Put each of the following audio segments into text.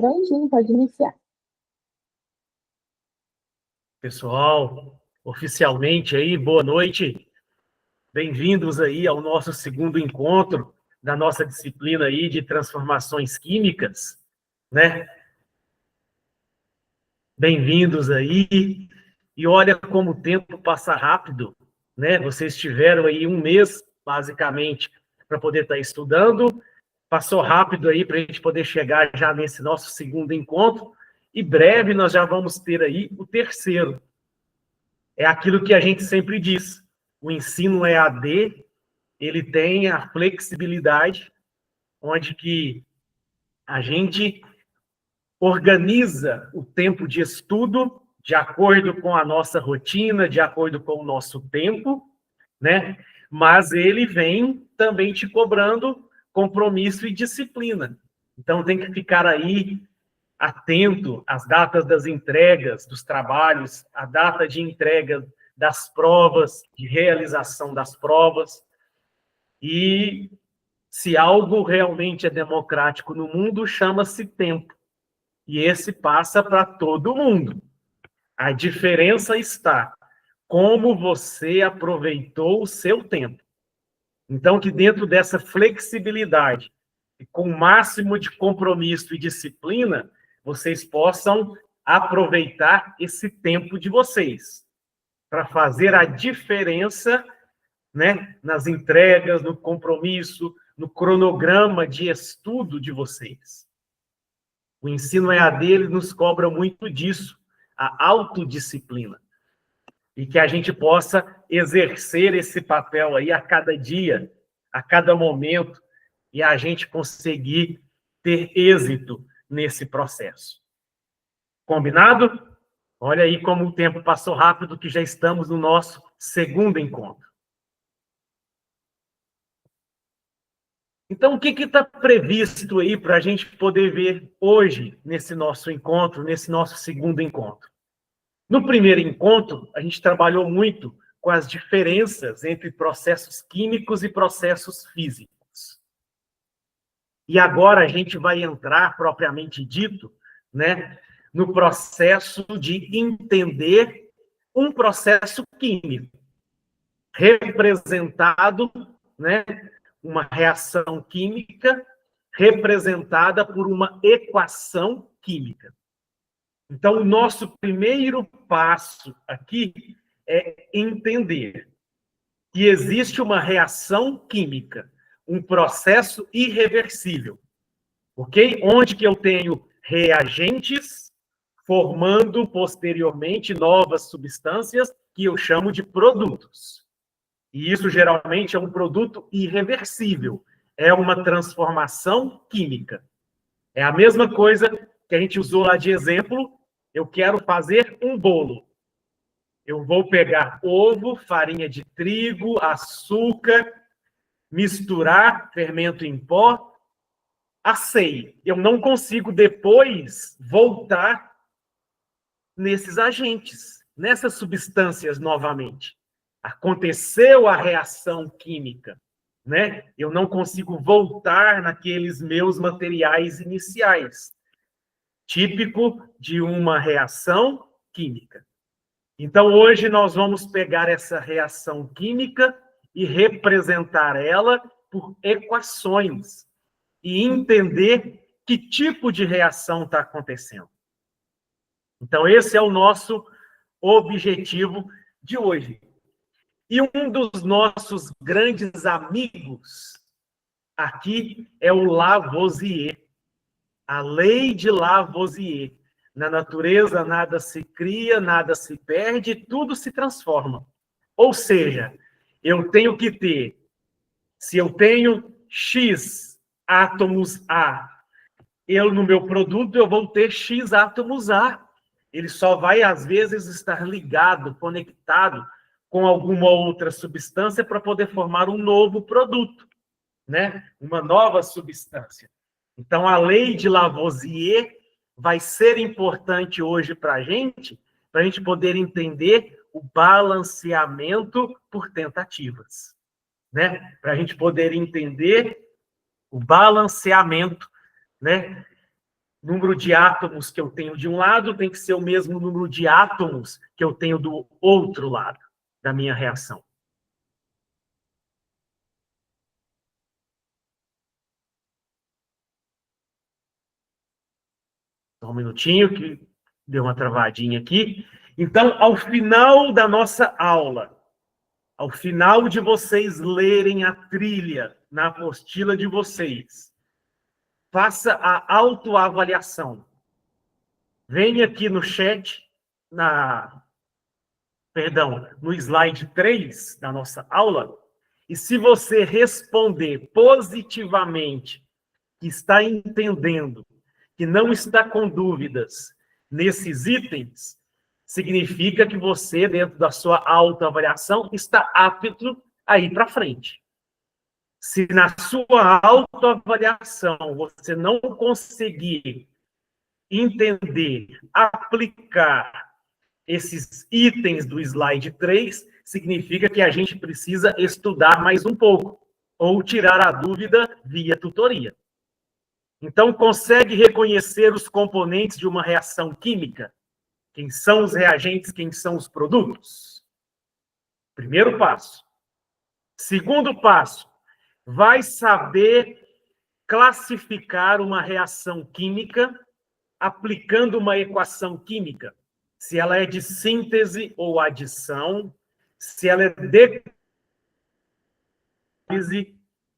Prontinho, pode iniciar. Pessoal, oficialmente aí, boa noite. Bem-vindos aí ao nosso segundo encontro da nossa disciplina aí de transformações químicas, né? Bem-vindos aí. E olha como o tempo passa rápido, né? Vocês tiveram aí um mês, basicamente, para poder estar estudando. Passou rápido aí para a gente poder chegar já nesse nosso segundo encontro. E breve nós já vamos ter aí o terceiro. É aquilo que a gente sempre diz. O ensino EAD, ele tem a flexibilidade, onde que a gente organiza o tempo de estudo de acordo com a nossa rotina, de acordo com o nosso tempo, né? Mas ele vem também te cobrando compromisso e disciplina. Então tem que ficar aí atento às datas das entregas dos trabalhos, a data de entrega das provas, de realização das provas. E se algo realmente é democrático no mundo, chama-se tempo. E esse passa para todo mundo. A diferença está como você aproveitou o seu tempo. Então, que dentro dessa flexibilidade, e com o máximo de compromisso e disciplina, vocês possam aproveitar esse tempo de vocês para fazer a diferença, né, nas entregas, no compromisso, no cronograma de estudo de vocês. O ensino EAD ele nos cobra muito disso, a autodisciplina. E que a gente possa exercer esse papel aí a cada dia, a cada momento, e a gente conseguir ter êxito nesse processo. Combinado? Olha aí como o tempo passou rápido, que já estamos no nosso segundo encontro. Então, o que está previsto aí para a gente poder ver hoje, nesse nosso encontro, nesse nosso segundo encontro? No primeiro encontro, a gente trabalhou muito com as diferenças entre processos químicos e processos físicos. E agora a gente vai entrar, propriamente dito, né, no processo de entender um processo químico, representado, né, uma reação química representada por uma equação química. Então, o nosso primeiro passo aqui é entender que existe uma reação química, um processo irreversível, ok? Onde que eu tenho reagentes formando posteriormente novas substâncias que eu chamo de produtos. E isso geralmente é um produto irreversível, é uma transformação química. É a mesma coisa que a gente usou lá de exemplo. Eu quero fazer um bolo. Eu vou pegar ovo, farinha de trigo, açúcar, misturar, fermento em pó, assei. Eu não consigo depois voltar nesses agentes, nessas substâncias novamente. Aconteceu a reação química, né? Eu não consigo voltar naqueles meus materiais iniciais, típico de uma reação química. Então, hoje nós vamos pegar essa reação química e representar ela por equações e entender que tipo de reação está acontecendo. Então, esse é o nosso objetivo de hoje. E um dos nossos grandes amigos aqui é o Lavoisier, a lei de Lavoisier. Na natureza, nada se cria, nada se perde, tudo se transforma. Ou seja, eu tenho que ter, se eu tenho X átomos A, no meu produto eu vou ter X átomos A. Ele só vai, às vezes, estar ligado, conectado com alguma outra substância para poder formar um novo produto, né? Uma nova substância. Então, a lei de Lavoisier vai ser importante hoje para a gente poder entender o balanceamento por tentativas, né? Para a gente poder entender o balanceamento, né, número de átomos que eu tenho de um lado tem que ser o mesmo número de átomos que eu tenho do outro lado da minha reação. Só um minutinho, que deu uma travadinha aqui. Então, ao final da nossa aula, ao final de vocês lerem a trilha na apostila de vocês, faça a autoavaliação. Venha aqui no chat, no slide 3 da nossa aula, e se você responder positivamente, que está entendendo, que não está com dúvidas nesses itens, significa que você, dentro da sua autoavaliação, está apto a ir para frente. Se na sua autoavaliação você não conseguir entender, aplicar esses itens do slide 3, significa que a gente precisa estudar mais um pouco, ou tirar a dúvida via tutoria. Então, consegue reconhecer os componentes de uma reação química? Quem são os reagentes, quem são os produtos? Primeiro passo. Segundo passo, vai saber classificar uma reação química aplicando uma equação química. Se ela é de síntese ou adição, se ela é de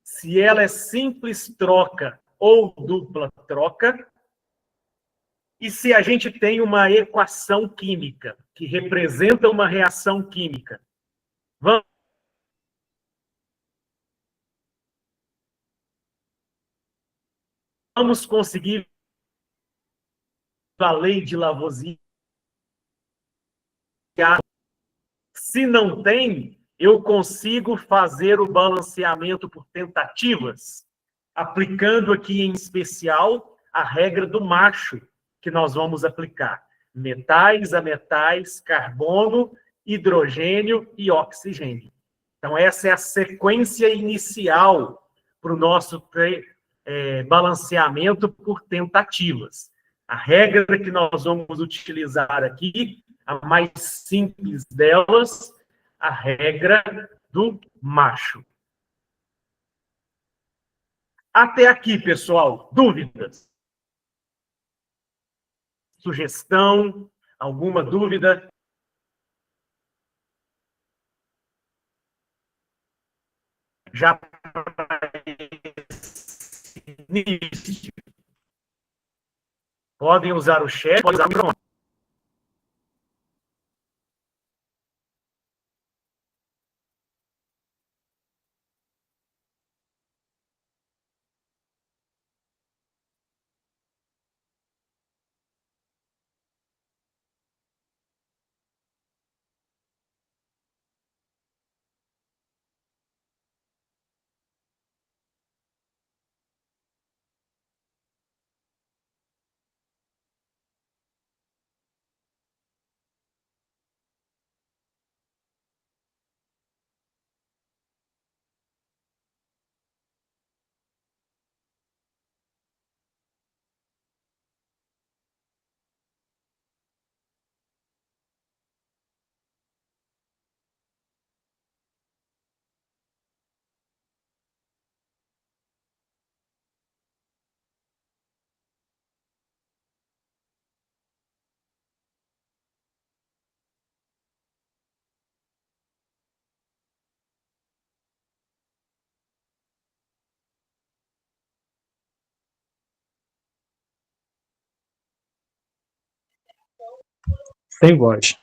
se ela é simples troca ou dupla troca, e se a gente tem uma equação química que representa uma reação química. Vamos conseguir a lei de Lavoisier? Se não tem, eu consigo fazer o balanceamento por tentativas, aplicando aqui em especial a regra do macho, que nós vamos aplicar. Metais, ametais, carbono, hidrogênio e oxigênio. Então, essa é a sequência inicial para o nosso balanceamento por tentativas. A regra que nós vamos utilizar aqui, a mais simples delas, a regra do macho. Até aqui, pessoal, dúvidas? Sugestão? Alguma dúvida? Já podem usar o chat, podem usar o microfone. Sem voz.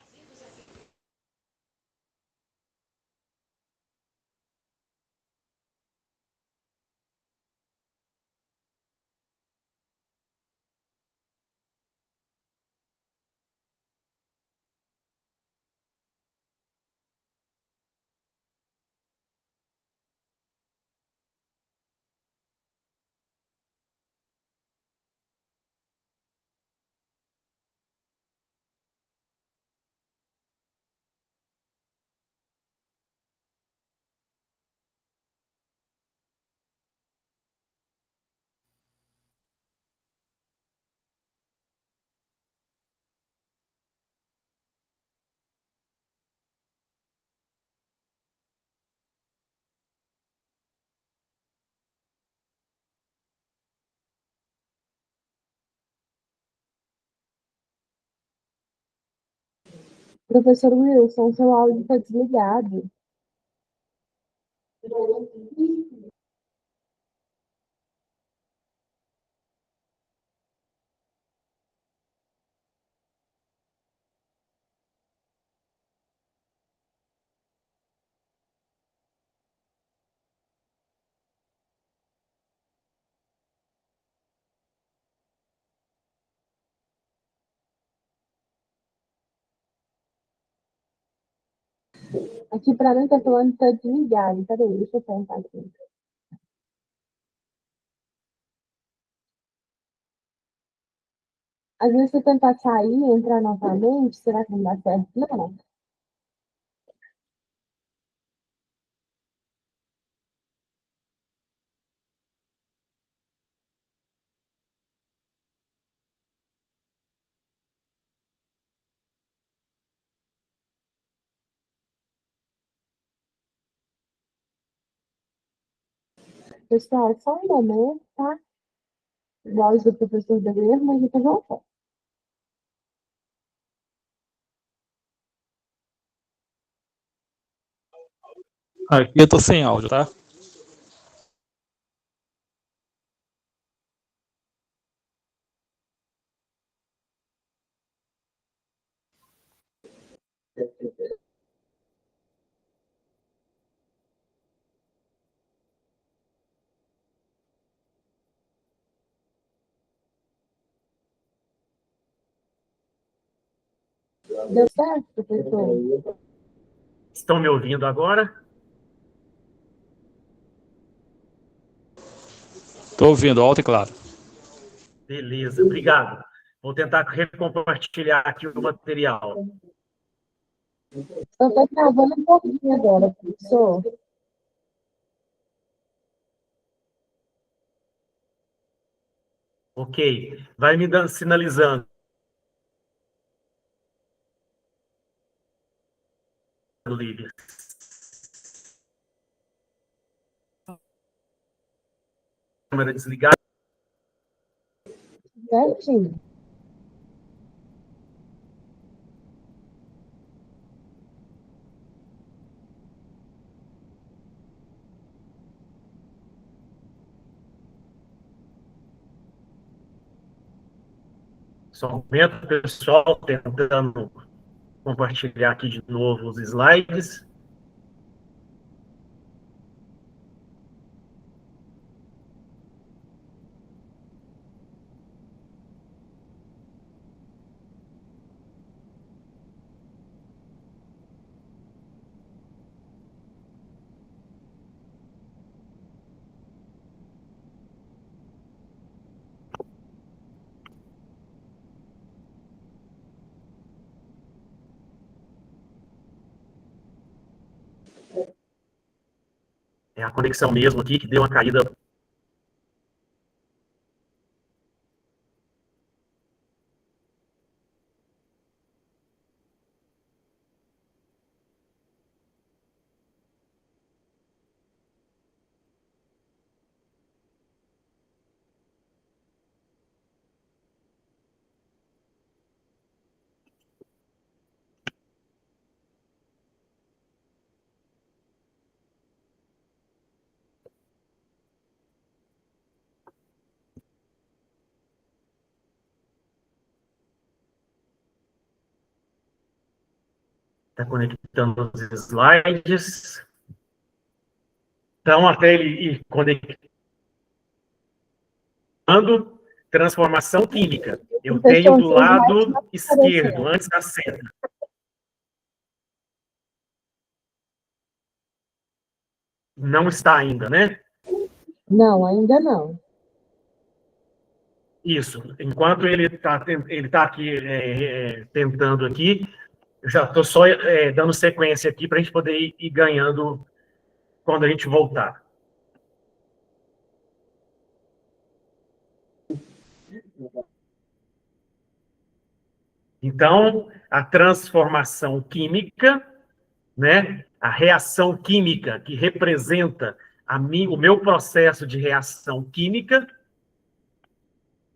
Professor Wilson, seu áudio está desligado. Aqui para mim está falando que está desligado. Peraí, deixa eu tentar aqui. Às vezes, se eu tentar sair e entrar novamente, será que não dá certo? Não. Pessoal, só um momento, tá? Voz do professor Dever, mas eu tô voltando. Aqui eu tô sem áudio, tá? Deu certo, professor? Estão me ouvindo agora? Tô ouvindo, alto e claro. Beleza, obrigado. Vou tentar recompartilhar aqui o material. Só está travando um pouquinho agora, professor. Ok. Vai me dando, sinalizando, Lívia. Câmera desligada. Certinho. Só um momento, pessoal, tentando compartilhar aqui de novo os slides. É a conexão mesmo aqui que deu uma caída. Está conectando os slides. Então, até ele ir conectando, transformação química. Eu tenho do lado esquerdo, antes da seta. Não está ainda, né? Não, ainda não. Isso. Enquanto ele tá aqui tentando aqui, eu já estou só dando sequência aqui para a gente poder ir ganhando quando a gente voltar. Então, a transformação química, né? A reação química que representa o meu processo de reação química.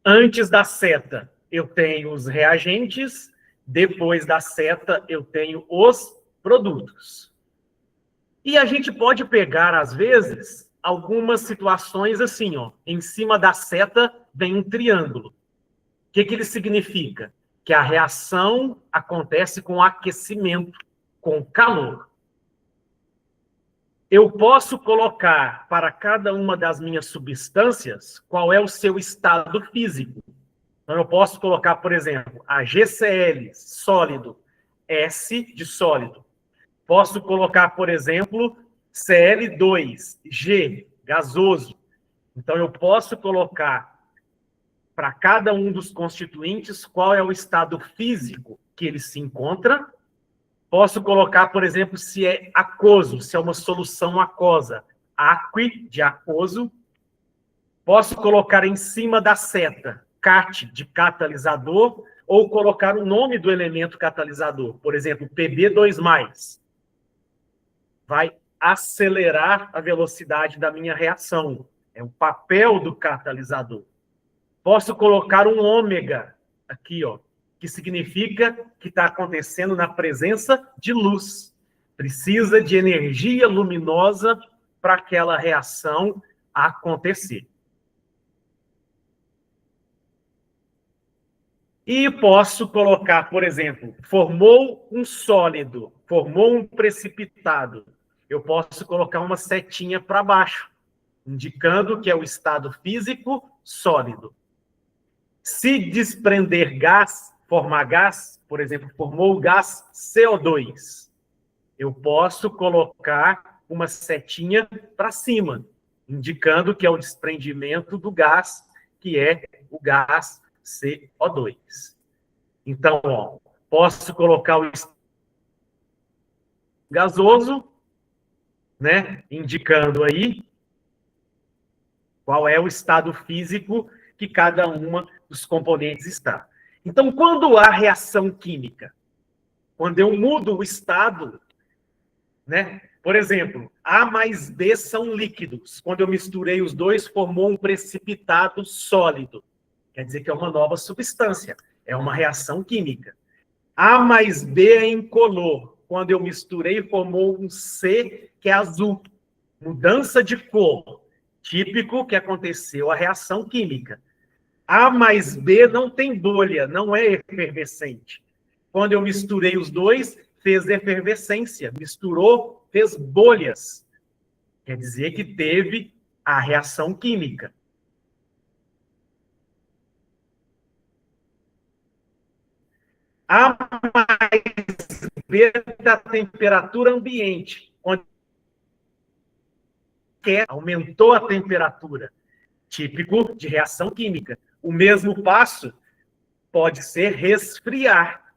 Antes da seta, eu tenho os reagentes Depois da seta, eu tenho os produtos. E a gente pode pegar, às vezes, algumas situações assim, ó. Em cima da seta vem um triângulo. O que ele significa? Que a reação acontece com aquecimento, com calor. Eu posso colocar para cada uma das minhas substâncias qual é o seu estado físico. Então, eu posso colocar, por exemplo, a GCl, sólido, S de sólido. Posso colocar, por exemplo, Cl2, gasoso. Então, eu posso colocar para cada um dos constituintes qual é o estado físico que ele se encontra. Posso colocar, por exemplo, se é aquoso, se é uma solução aquosa, aqui, de aquoso. Posso colocar em cima da seta, cat, de catalisador, ou colocar o nome do elemento catalisador. Por exemplo, Pb2+. Vai acelerar a velocidade da minha reação. É o papel do catalisador. Posso colocar um ômega aqui, ó, que significa que está acontecendo na presença de luz. Precisa de energia luminosa para aquela reação acontecer. E posso colocar, por exemplo, formou um sólido, formou um precipitado. Eu posso colocar uma setinha para baixo, indicando que é o estado físico sólido. Se desprender gás, formar gás, por exemplo, formou o gás CO2, eu posso colocar uma setinha para cima, indicando que é o desprendimento do gás, que é o gás CO2. Então, ó, posso colocar o gasoso, né, indicando aí qual é o estado físico que cada uma dos componentes está. Então, quando há reação química, quando eu mudo o estado, né, por exemplo, A mais B são líquidos. Quando eu misturei os dois, formou um precipitado sólido. Quer dizer que é uma nova substância. É uma reação química. A mais B é incolor. Quando eu misturei, formou um C, que é azul. Mudança de cor. Típico que aconteceu a reação química. A mais B não tem bolha, não é efervescente. Quando eu misturei os dois, fez efervescência. Misturou, fez bolhas. Quer dizer que teve a reação química. A mais B da temperatura ambiente, onde aumentou a temperatura, típico de reação química. O mesmo passo pode ser resfriar,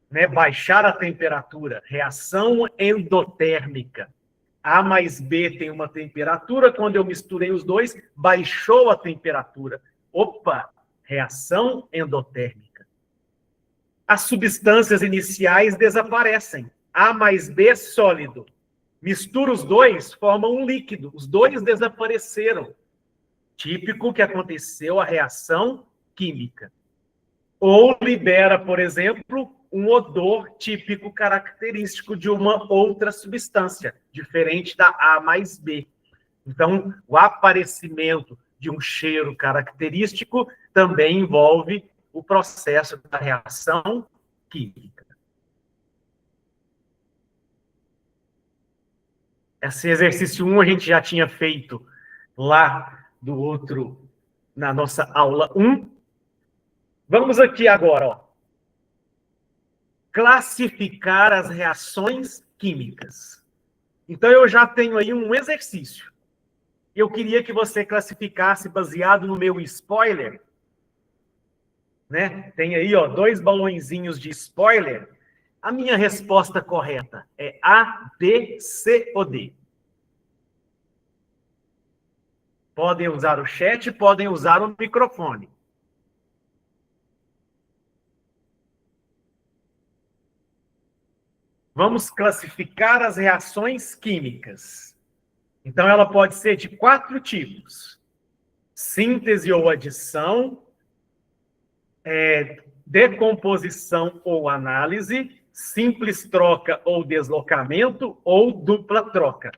né? Baixar a temperatura, reação endotérmica. A mais B tem uma temperatura, quando eu misturei os dois, baixou a temperatura. Opa, reação endotérmica. As substâncias iniciais desaparecem. A mais B sólido. Mistura os dois, forma um líquido. Os dois desapareceram. Típico que aconteceu a reação química. Ou libera, por exemplo, um odor típico característico de uma outra substância, diferente da A mais B. Então, o aparecimento de um cheiro característico também envolve o processo da reação química. Esse exercício 1 a gente já tinha feito lá do outro, na nossa aula 1. Vamos aqui agora, ó. Classificar as reações químicas. Então, eu já tenho aí um exercício. Eu queria que você classificasse, baseado no meu spoiler, né? Tem aí, ó, 2 balõezinhos de spoiler. A minha resposta correta é A, B, C ou D. Podem usar o chat, podem usar o microfone. Vamos classificar as reações químicas. Então, ela pode ser de 4 tipos. Síntese ou adição, decomposição ou análise, simples troca ou deslocamento ou dupla troca.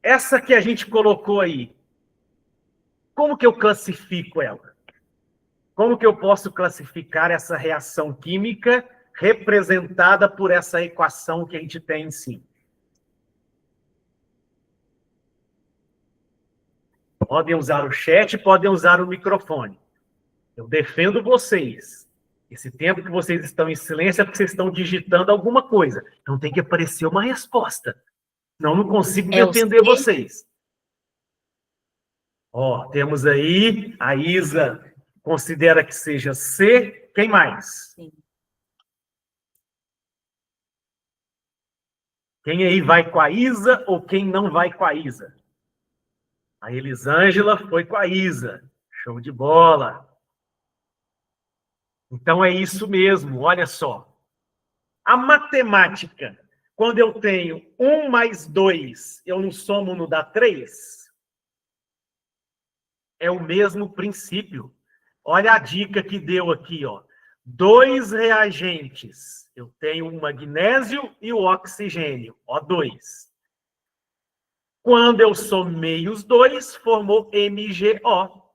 Essa que a gente colocou aí, como que eu classifico ela? Como que eu posso classificar essa reação química representada por essa equação que a gente tem em cima? Podem usar o chat, podem usar o microfone. Eu defendo vocês. Esse tempo que vocês estão em silêncio é porque vocês estão digitando alguma coisa. Então tem que aparecer uma resposta. Senão não consigo defender vocês. Ó, temos aí a Isa considera que seja C. Quem mais? Sim. Quem aí vai com a Isa ou quem não vai com a Isa? A Elisângela foi com a Isa. Show de bola. Então é isso mesmo, olha só. A matemática, quando eu tenho 1 mais 2, eu não somo, não dá 3? É o mesmo princípio. Olha a dica que deu aqui, ó. 2 reagentes. Eu tenho o magnésio e o oxigênio, O2. Quando eu somei os dois, formou MgO.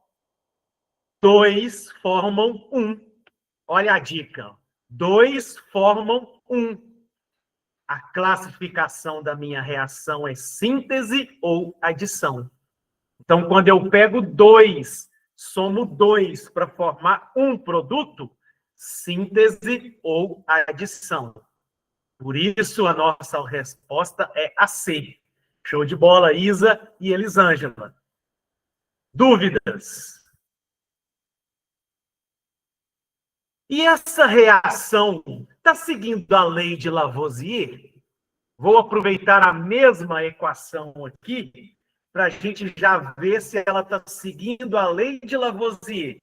2 formam 1. Olha a dica. 2 formam 1. A classificação da minha reação é síntese ou adição. Então, quando eu pego 2, somo 2 para formar um produto, síntese ou adição. Por isso, a nossa resposta é a C. Show de bola, Isa e Elisângela. Dúvidas? E essa reação está seguindo a lei de Lavoisier? Vou aproveitar a mesma equação aqui para a gente já ver se ela está seguindo a lei de Lavoisier.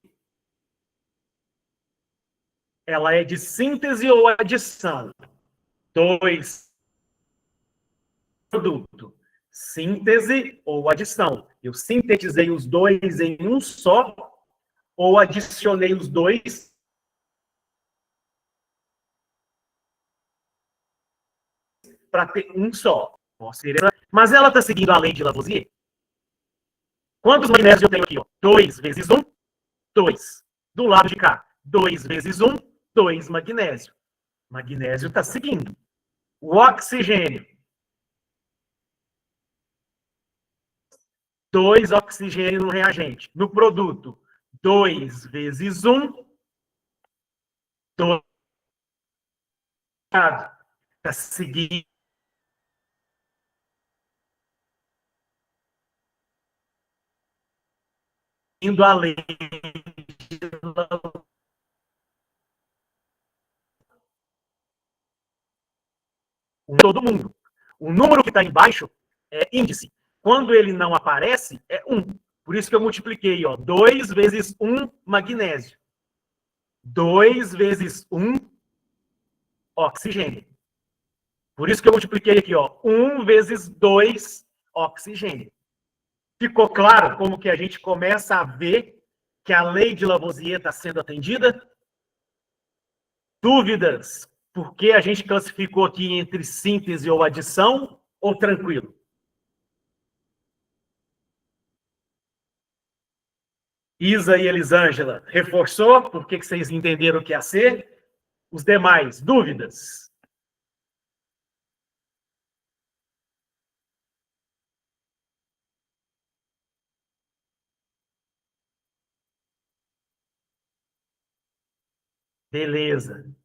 Ela é de síntese ou adição? 2 produto. Síntese ou adição? Eu sintetizei os dois em um só ou adicionei os dois para ter um só? Mas ela está seguindo a lei de Lavoisier? Quantos magnésios eu tenho aqui? 2 vezes 1, 2. Do lado de cá, 2 vezes 1, 2 magnésio. Magnésio está seguindo. O oxigênio. 2 oxigênio no reagente. No produto, 2 vezes 1, 2. Está seguindo a lei de todo mundo. O número que está embaixo é índice. Quando ele não aparece, é 1. Por isso que eu multipliquei, ó, 2 vezes 1 magnésio. 2 vezes 1 oxigênio. Por isso que eu multipliquei aqui, ó, 1 vezes 2 oxigênio. Ficou claro como que a gente começa a ver que a lei de Lavoisier está sendo atendida? Dúvidas? Por que a gente classificou aqui entre síntese ou adição? Ou tranquilo? Isa e Elisângela, reforçou? Por que vocês entenderam o que é ser? Os demais, dúvidas? Beleza.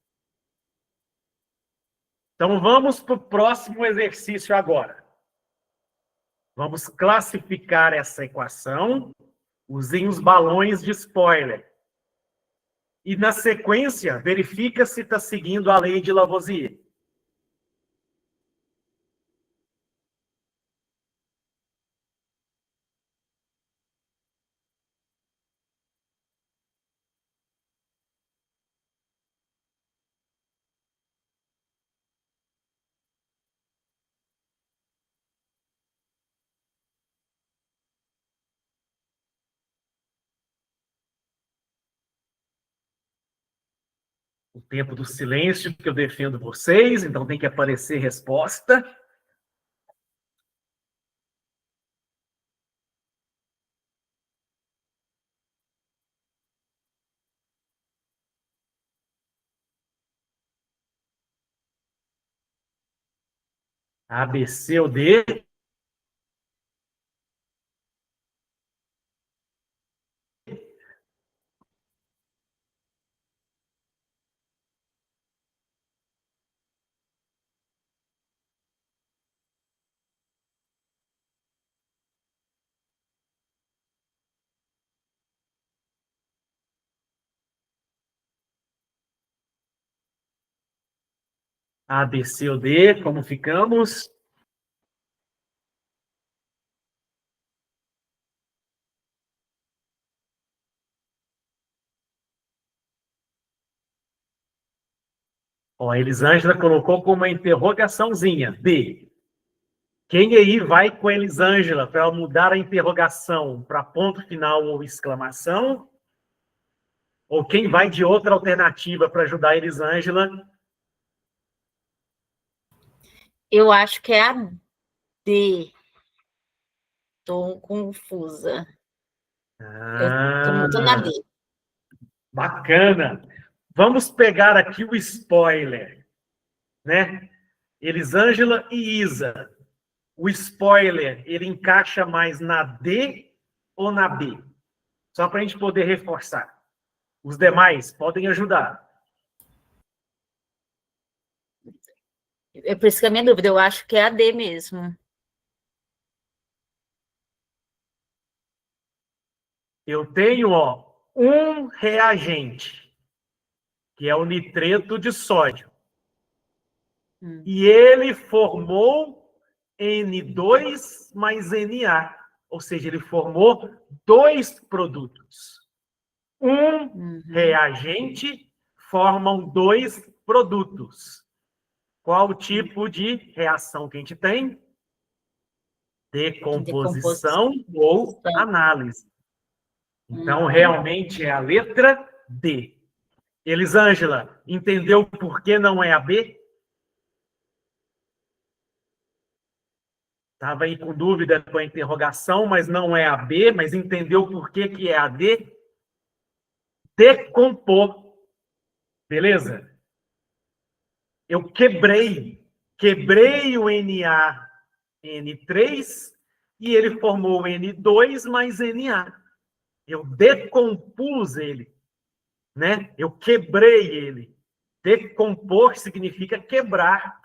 Então, vamos para o próximo exercício agora. Vamos classificar essa equação. Usem os balões de spoiler. E, na sequência, verifica se está seguindo a lei de Lavoisier. o tempo do silêncio que eu defendo vocês, então tem que aparecer resposta. A, B, C ou D? A, B, C ou D? Como ficamos? Ó, a Elisângela colocou como uma interrogaçãozinha. D. Quem aí vai com a Elisângela para mudar a interrogação para ponto final ou exclamação? Ou quem vai de outra alternativa para ajudar a Elisângela? Eu acho que é a D. Estou confusa. Eu tô na D. Bacana. Vamos pegar aqui o spoiler, né? Elisângela e Isa. O spoiler, ele encaixa mais na D ou na B? Só para a gente poder reforçar. Os demais podem ajudar. É por isso que é a minha dúvida. Eu acho que é a D mesmo. Eu tenho, ó, um reagente, que é o nitreto de sódio. E ele formou N2 mais Na. Ou seja, ele formou dois produtos. Um reagente formam dois produtos. Qual o tipo de reação que a gente tem? Decomposição ou análise. Então, realmente é a letra D. Elisângela, entendeu por que não é a B? Estava aí com dúvida com a interrogação, mas não é a B, mas entendeu por que que é a D? Decompor. Beleza? Eu quebrei o NaN3 e ele formou N2 mais Na. Eu decompus ele, né? Eu quebrei ele. Decompor significa quebrar,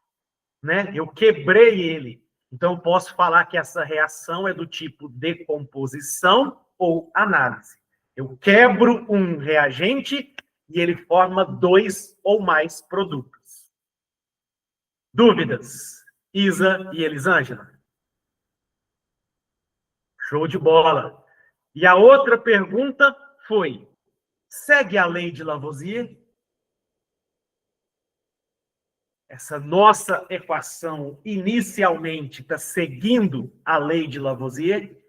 né? Eu quebrei ele. Então, eu posso falar que essa reação é do tipo decomposição ou análise. Eu quebro um reagente e ele forma dois ou mais produtos. Dúvidas? Isa e Elisângela? Show de bola. E a outra pergunta foi: segue a lei de Lavoisier? Essa nossa equação inicialmente está seguindo a lei de Lavoisier?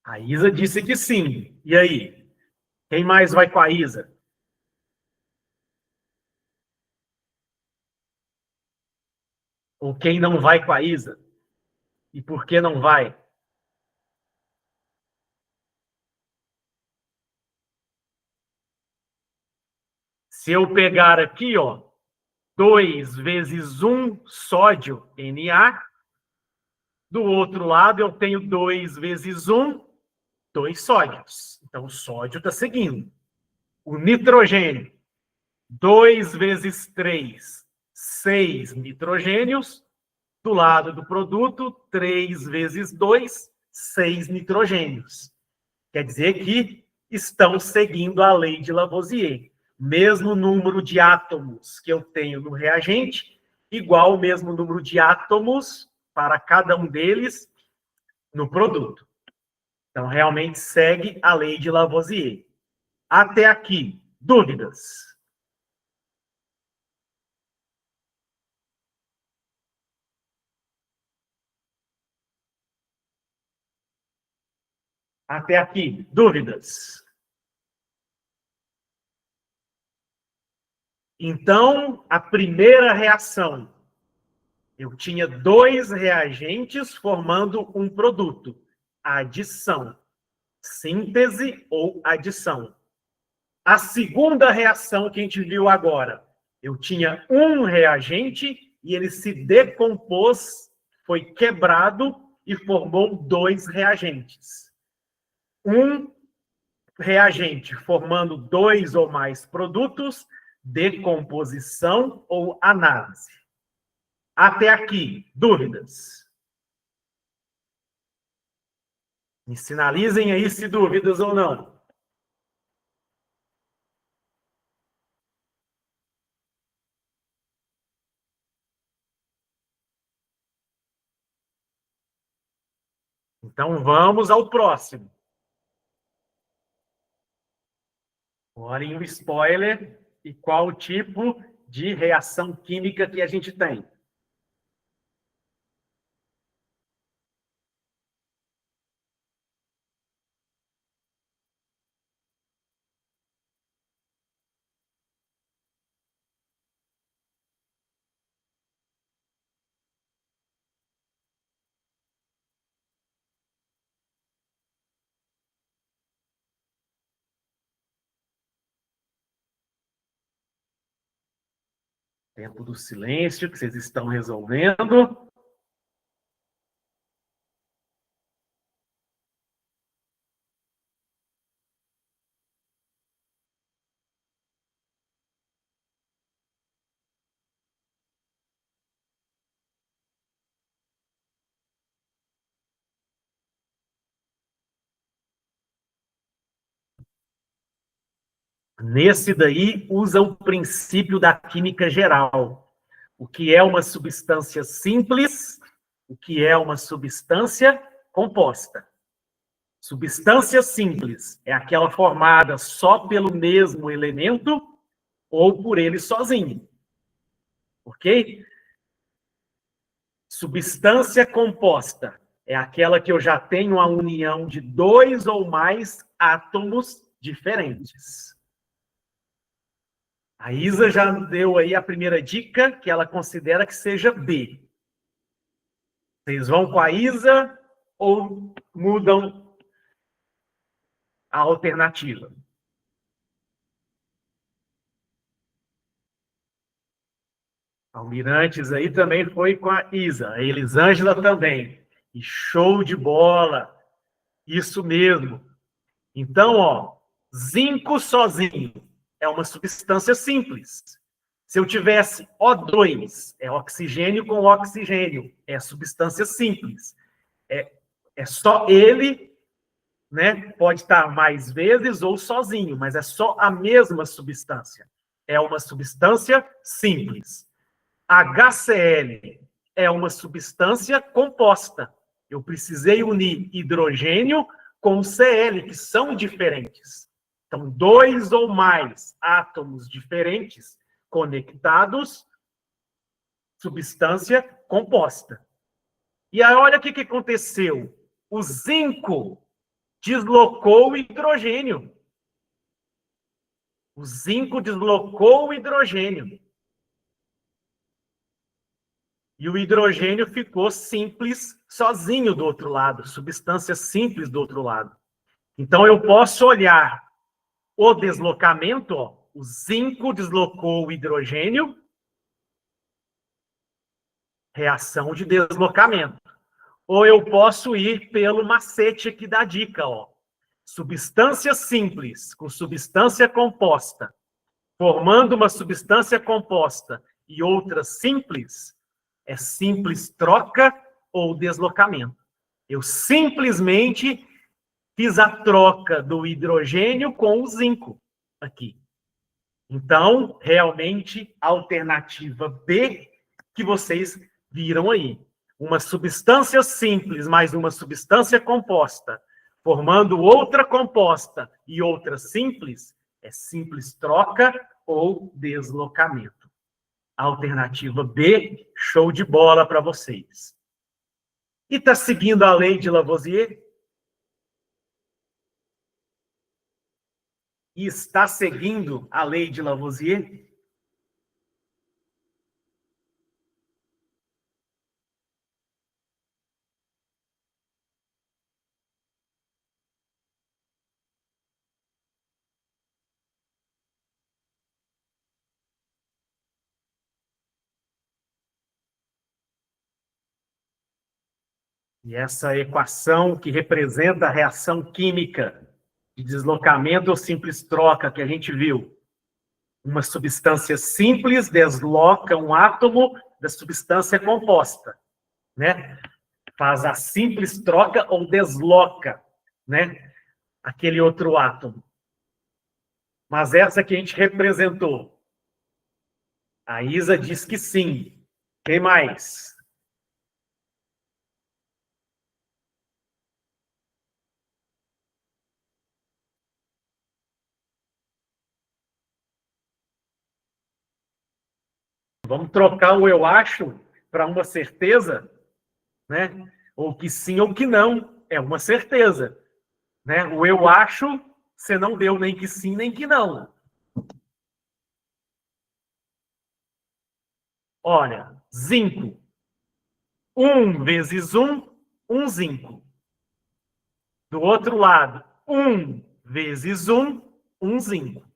A Isa disse que sim. E aí? Quem mais vai com a Isa? Ou quem não vai com a Isa? E por que não vai? Se eu pegar aqui, ó, 2 vezes 1 sódio Na, do outro lado eu tenho 2 vezes 1, 2 sódios. Então o sódio está seguindo. O nitrogênio, 2 vezes 3, 6 nitrogênios. Do lado do produto, 3 vezes 2, 6 nitrogênios. Quer dizer que estão seguindo a lei de Lavoisier. Mesmo número de átomos que eu tenho no reagente, igual o mesmo número de átomos para cada um deles no produto. Então, realmente segue a lei de Lavoisier. Até aqui, dúvidas? Até aqui, dúvidas? Então, a primeira reação, eu tinha 2 reagentes formando um produto, adição, síntese ou adição. A segunda reação que a gente viu agora, eu tinha um reagente e ele se decompôs, foi quebrado e formou 2 reagentes. Um reagente formando 2 ou mais produtos, decomposição ou análise. Até aqui, dúvidas? Me sinalizem aí se dúvidas ou não. Então, vamos ao próximo. Olhem o spoiler e qual o tipo de reação química que a gente tem. Tempo do silêncio que vocês estão resolvendo. Nesse daí, usa o princípio da química geral. O que é uma substância simples, o que é uma substância composta. Substância simples é aquela formada só pelo mesmo elemento ou por ele sozinho. Ok? Substância composta é aquela que eu já tenho a união de 2 ou mais átomos diferentes. A Isa já deu aí a primeira dica, que ela considera que seja B. Vocês vão com a Isa ou mudam a alternativa? Almirantes aí também foi com a Isa. A Elisângela também. E show de bola! Isso mesmo. Então, ó, zinco sozinho é uma substância simples. Se eu tivesse O2, é oxigênio com oxigênio, é substância simples. É só ele, né? Pode estar mais vezes ou sozinho, mas é só a mesma substância. É uma substância simples. HCl é uma substância composta. Eu precisei unir hidrogênio com Cl, que são diferentes. Então, 2 ou mais átomos diferentes conectados, substância composta. E aí, olha o que aconteceu. O zinco deslocou o hidrogênio. O zinco deslocou o hidrogênio. E o hidrogênio ficou simples sozinho do outro lado, substância simples do outro lado. Então, eu posso olhar o deslocamento, ó, o zinco deslocou o hidrogênio, reação de deslocamento. Ou eu posso ir pelo macete aqui da dica, ó. Substância simples com substância composta, formando uma substância composta e outra simples, é simples troca ou deslocamento. Eu simplesmente fiz a troca do hidrogênio com o zinco aqui. Então, realmente, alternativa B que vocês viram aí. Uma substância simples mais uma substância composta, formando outra composta e outra simples, É simples troca ou deslocamento. Alternativa B, show de bola para vocês. E está seguindo a lei de Lavoisier? E está seguindo a lei de Lavoisier? E essa equação que representa a reação química de deslocamento ou simples troca que a gente viu. Uma substância simples desloca um átomo da substância composta, né? Faz a simples troca ou desloca, né? Aquele outro átomo. Mas essa que a gente representou. A Isa diz que sim. Quem mais? Vamos trocar o eu acho para uma certeza, né? Ou que sim ou que não. É uma certeza, né? O eu acho, você não deu nem que sim nem que não. Olha, zinco. 1 vezes 1, 1 zinco. Do outro lado, 1 vezes 1, 1 zinco.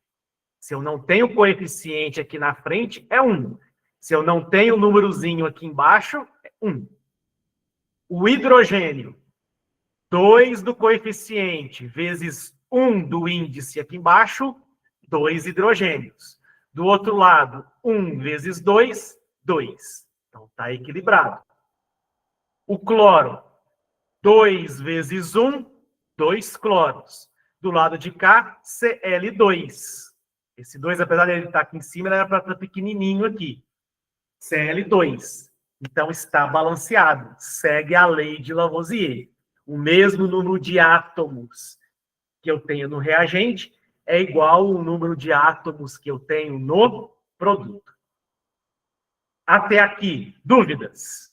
Se eu não tenho coeficiente aqui na frente, é 1. Se eu não tenho o númerozinho aqui embaixo, é 1. O hidrogênio, 2 do coeficiente vezes 1 do índice aqui embaixo, 2 hidrogênios. Do outro lado, 1 vezes 2, 2. Então, está equilibrado. O cloro, 2 vezes 1, 2 cloros. Do lado de cá, Cl2. Esse 2, apesar de ele estar aqui em cima, ele era para estar pequenininho aqui. Cl2. Então, está balanceado. Segue a lei de Lavoisier. O mesmo número de átomos que eu tenho no reagente é igual ao número de átomos que eu tenho no produto. Até aqui, dúvidas?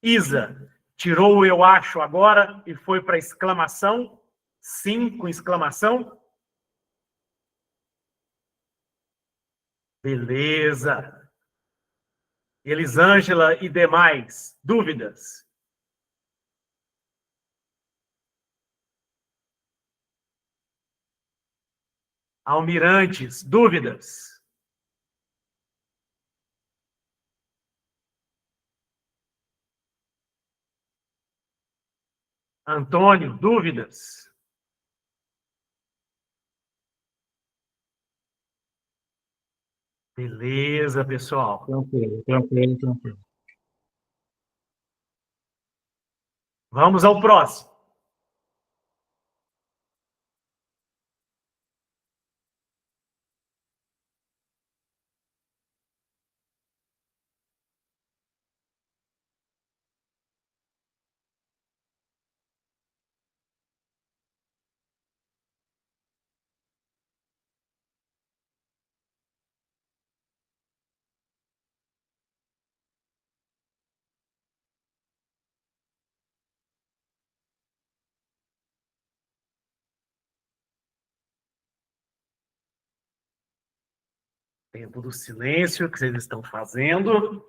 Isa, tirou o eu acho agora e foi para exclamação? Sim, com exclamação? Beleza. Elisângela e demais, dúvidas? Almirantes, dúvidas? Antônio, dúvidas? Beleza, pessoal. Tranquilo, tranquilo, tranquilo. Vamos ao próximo. Tempo do silêncio que vocês estão fazendo.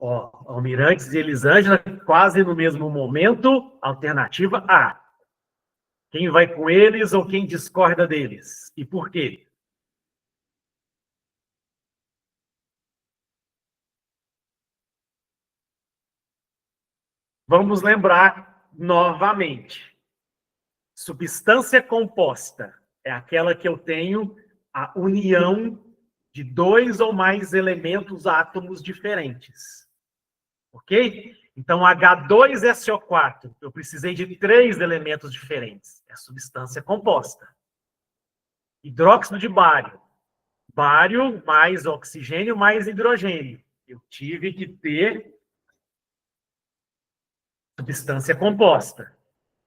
Ó, Almirantes e Elisângela, quase no mesmo momento, alternativa A. Quem vai com eles ou quem discorda deles? E por quê? Vamos lembrar novamente. Substância composta é aquela que eu tenho a união de 2 ou mais elementos átomos diferentes. Ok? Então, H2SO4, eu precisei de 3 elementos diferentes. É substância composta. Hidróxido de bário. Bário mais oxigênio mais hidrogênio. Eu tive que ter substância composta.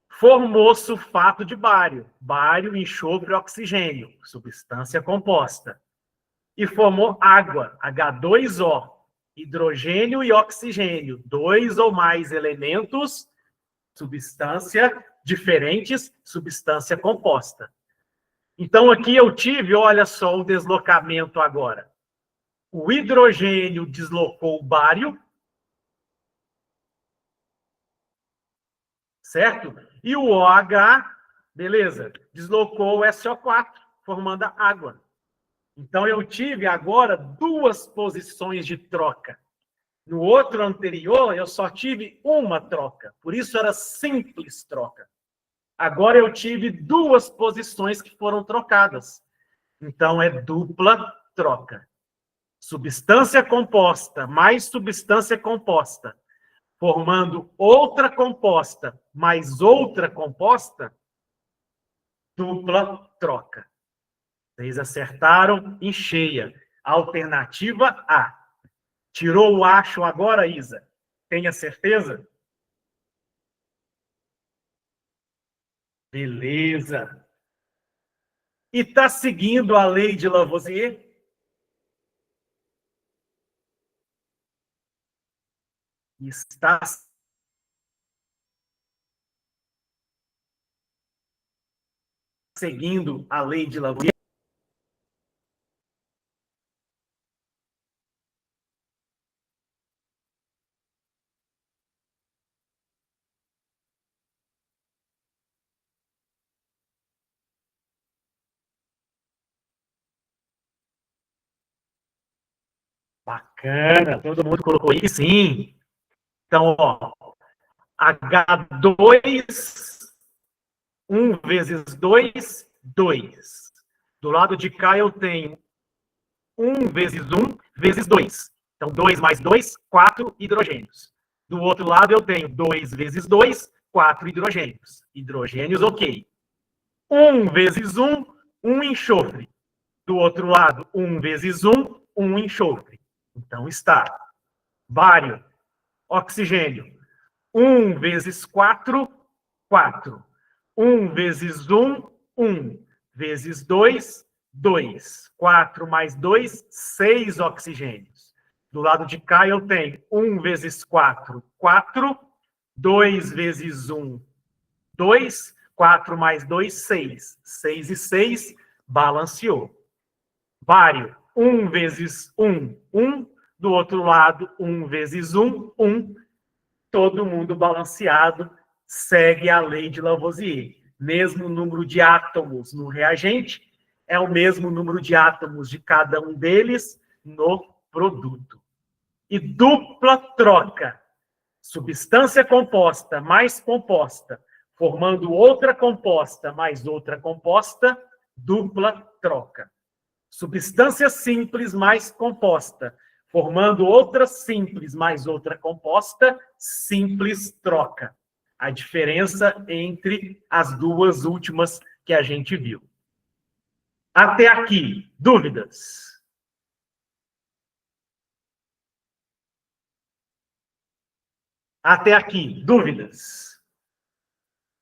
Formou sulfato de bário. Bário, enxofre, oxigênio. Substância composta. E formou água, H2O. Hidrogênio e oxigênio. 2 ou mais elementos, substância diferentes, substância composta. Então, aqui eu tive, olha só o deslocamento agora. O hidrogênio deslocou o bário, certo? E o OH, beleza, deslocou o SO4, formando a água. Então, eu tive agora 2 posições de troca. No outro anterior, eu só tive uma troca. Por isso, era simples troca. Agora, eu tive 2 posições que foram trocadas. Então, é dupla troca. Substância composta mais substância composta, formando outra composta mais outra composta, dupla troca. Vocês acertaram em cheia. Alternativa A. Tirou o acho agora, Isa? Tenha certeza? Beleza. E está seguindo a lei de Lavoisier? Está seguindo a lei de Lavoisier? Bacana, todo mundo colocou aí que sim. Então, ó, H2, 1 vezes 2, 2. Do lado de cá eu tenho 1 vezes 1 vezes 2. Então, 2 mais 2, 4 hidrogênios. Do outro lado eu tenho 2 vezes 2, 4 hidrogênios. Hidrogênios, ok. 1 vezes 1, 1 enxofre. Do outro lado, 1 vezes 1, 1 enxofre. Então, está. Bário, oxigênio. 1 vezes 4, 4. 1 vezes 1, 1. Vezes 2, 2. 4 mais 2, 6 oxigênios. Do lado de cá eu tenho 1 vezes 4, 4. 2 vezes 1, 2. 4 mais 2, 6. 6 e 6, balanceou. Bário, 1 vezes 1, 1. Do outro lado, 1 vezes 1, 1. Todo mundo balanceado, segue a lei de Lavoisier. Mesmo número de átomos no reagente, é o mesmo número de átomos de cada um deles no produto. E dupla troca. Substância composta mais composta, formando outra composta mais outra composta, dupla troca. Substância simples mais composta, formando outra simples mais outra composta, simples troca. A diferença entre as duas últimas que a gente viu. Até aqui, dúvidas? Até aqui, dúvidas?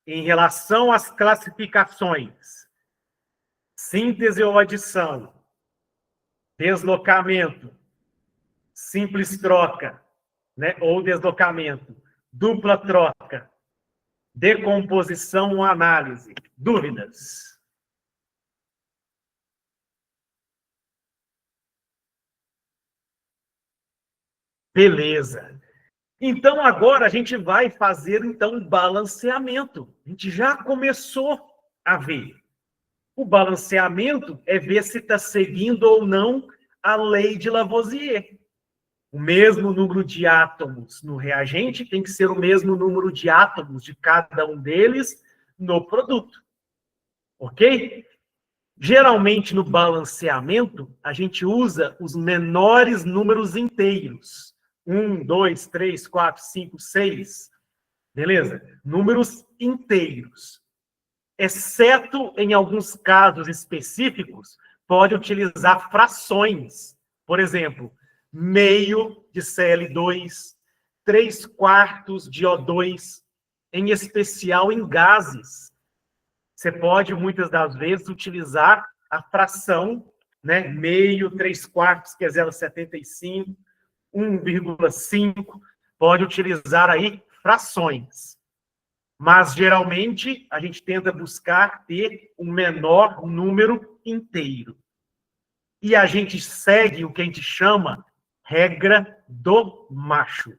Em relação às classificações, síntese ou adição, deslocamento, simples troca, né, ou deslocamento, dupla troca, decomposição ou análise. Dúvidas? Beleza. Então, agora a gente vai fazer, então, balanceamento. A gente já começou a ver. O balanceamento é ver se está seguindo ou não a lei de Lavoisier. O mesmo número de átomos no reagente tem que ser o mesmo número de átomos de cada um deles no produto. Ok? Geralmente, no balanceamento, a gente usa os menores números inteiros. 1, 2, 3, 4, 5, 6. Beleza? Números inteiros. Exceto em alguns casos específicos, pode utilizar frações. Por exemplo, meio de Cl2, 3/4 de O2, em especial em gases. Você pode, muitas das vezes, utilizar a fração, né? Meio, 3/4, que é 0,75, 1,5. Pode utilizar aí frações. Mas, geralmente, a gente tenta buscar ter um menor número inteiro. E a gente segue o que a gente chama regra do macho.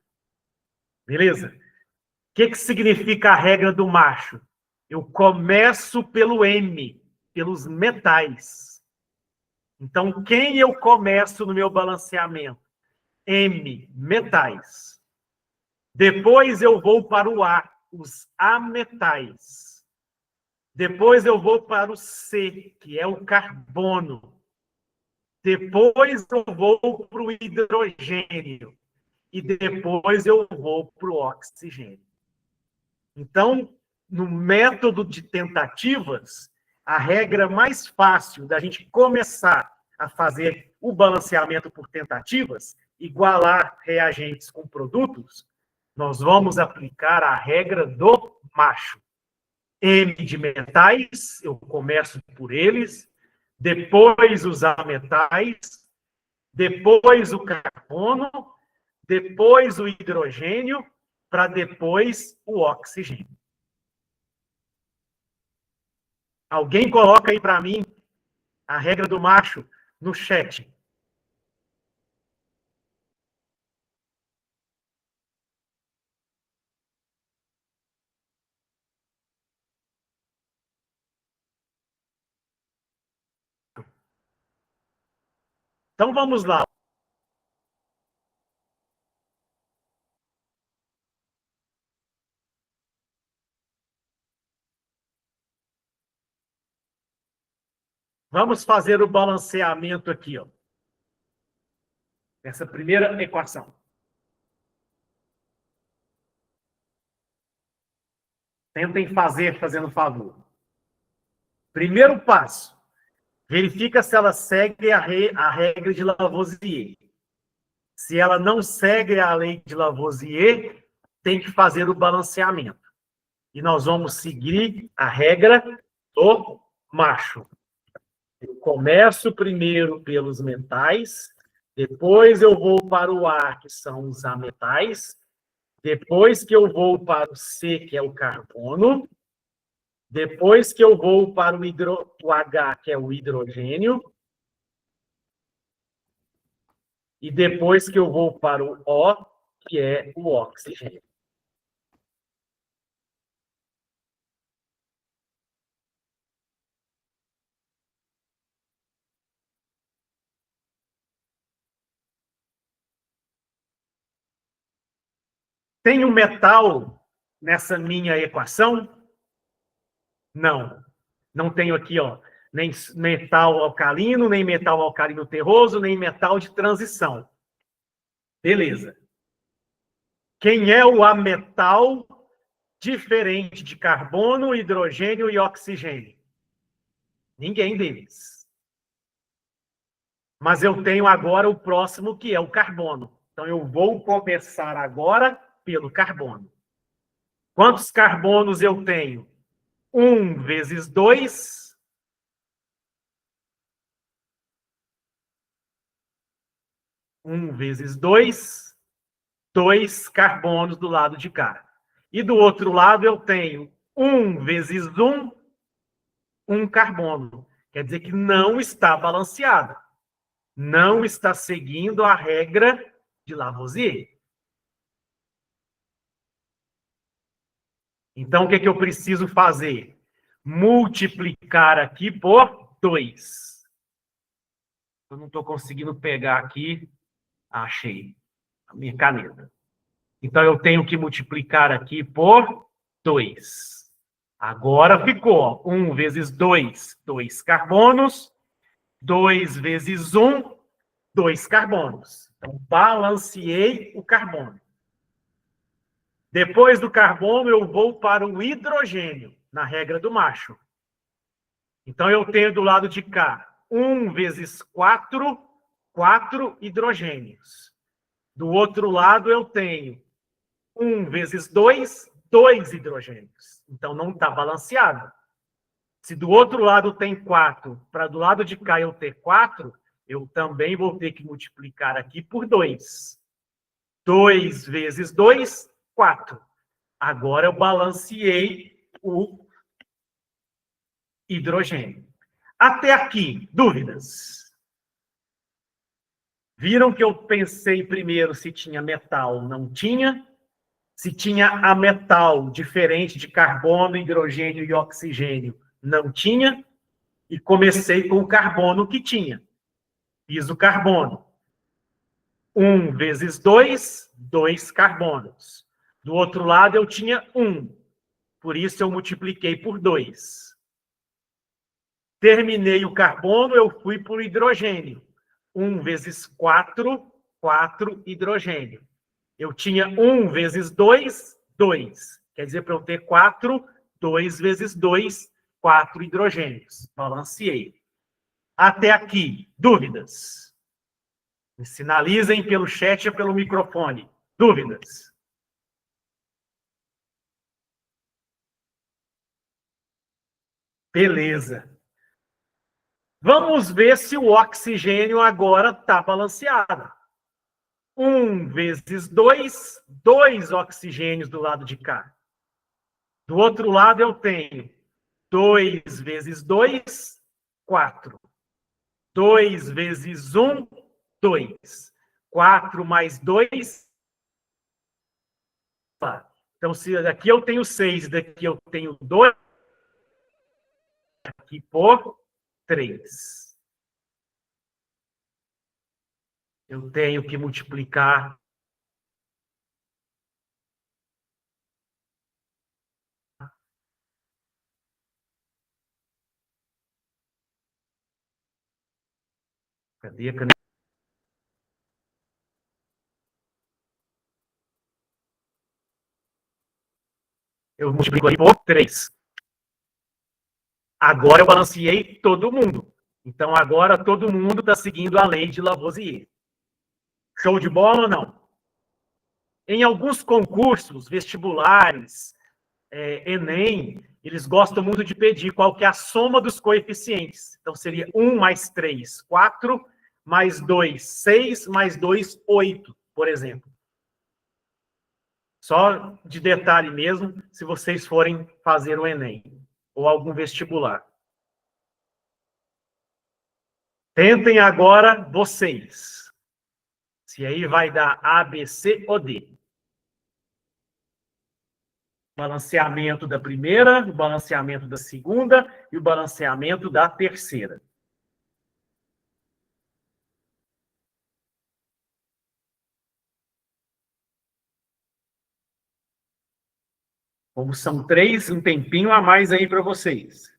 Beleza? O que significa a regra do macho? Eu começo pelo M, pelos metais. Então, quem eu começo no meu balanceamento? M, metais. Depois eu vou para o A, os ametais. Depois eu vou para o C, que é o carbono. Depois eu vou para o hidrogênio. E depois eu vou para o oxigênio. Então, no método de tentativas, a regra mais fácil da gente começar a fazer o balanceamento por tentativas, igualar reagentes com produtos, nós vamos aplicar a regra do macho. M de metais, eu começo por eles, depois os ametais, depois o carbono, depois o hidrogênio, para depois o oxigênio. Alguém coloca aí para mim a regra do macho no chat. Então vamos lá. Vamos fazer o balanceamento aqui, ó. Essa primeira equação. Tentem fazer, fazendo favor. Primeiro passo. Verifica se ela segue a regra de Lavoisier. Se ela não segue a lei de Lavoisier, tem que fazer o balanceamento. E nós vamos seguir a regra do macho. Eu começo primeiro pelos metais, depois eu vou para o A, que são os ametais, depois que eu vou para o C, que é o carbono, depois que eu vou para o H, que é o hidrogênio, e depois que eu vou para o O, que é o oxigênio. Tem um metal nessa minha equação? Não. Não tenho aqui, ó, nem metal alcalino, nem metal alcalino terroso, nem metal de transição. Beleza. Quem é o ametal diferente de carbono, hidrogênio e oxigênio? Ninguém deles. Mas eu tenho agora o próximo, que é o carbono. Então, eu vou começar agora pelo carbono. Quantos carbonos eu tenho? 1 vezes 2. 1 vezes 2. 2 carbonos do lado de cá. E do outro lado eu tenho 1 vezes 1, 1 carbono. Quer dizer que não está balanceado. Não está seguindo a regra de Lavoisier. Então, o que eu preciso fazer? Multiplicar aqui por 2. Eu não estou conseguindo pegar aqui. Achei a minha caneta. Então, eu tenho que multiplicar aqui por 2. Agora ficou 1 vezes 2, 2 carbonos. 2 vezes 1, 2 carbonos. Então, balanceei o carbono. Depois do carbono, eu vou para o hidrogênio, na regra do macho. Então, eu tenho do lado de cá 1 vezes 4, 4 hidrogênios. Do outro lado, eu tenho 1 vezes 2, 2 hidrogênios. Então, não está balanceado. Se do outro lado tem 4, para do lado de cá eu ter 4, eu também vou ter que multiplicar aqui por 2. 2 vezes 2, 4. Agora eu balanceei o hidrogênio. Até aqui, dúvidas? Viram que eu pensei primeiro se tinha metal? Não tinha. Se tinha ametal diferente de carbono, hidrogênio e oxigênio? Não tinha. E comecei com o carbono que tinha. Fiz o carbono. 1 vezes 2, 2 carbonos. Do outro lado eu tinha 1. Por isso eu multipliquei por 2. Terminei o carbono, eu fui para o hidrogênio. 1 vezes 4, 4 hidrogênio. Eu tinha 1 vezes 2, 2. Quer dizer, para eu ter 4, 2 vezes 2, 4 hidrogênios. Balanceei. Até aqui, dúvidas? Me sinalizem pelo chat ou pelo microfone. Dúvidas? Beleza. Vamos ver se o oxigênio agora está balanceado. 1 vezes 2, 2 oxigênios do lado de cá. Do outro lado eu tenho 2 vezes 2, 4. 2 vezes 1, 2. 4 mais 2. Então, se daqui eu tenho 6, daqui eu tenho 2, aqui por 3. Eu tenho que multiplicar cadê a caneta? Eu multiplico aqui por 3. Agora eu balanceei todo mundo. Então, agora todo mundo está seguindo a lei de Lavoisier. Show de bola ou não? Em alguns concursos vestibulares, Enem, eles gostam muito de pedir qual que é a soma dos coeficientes. Então, seria 1 mais 3, 4, mais 2, 6, mais 2, 8, por exemplo. Só de detalhe mesmo, se vocês forem fazer o Enem ou algum vestibular. Tentem agora vocês. Se aí vai dar A, B, C ou D. Balanceamento da primeira, o balanceamento da segunda e o balanceamento da terceira. Como são 3, um tempinho a mais aí para vocês.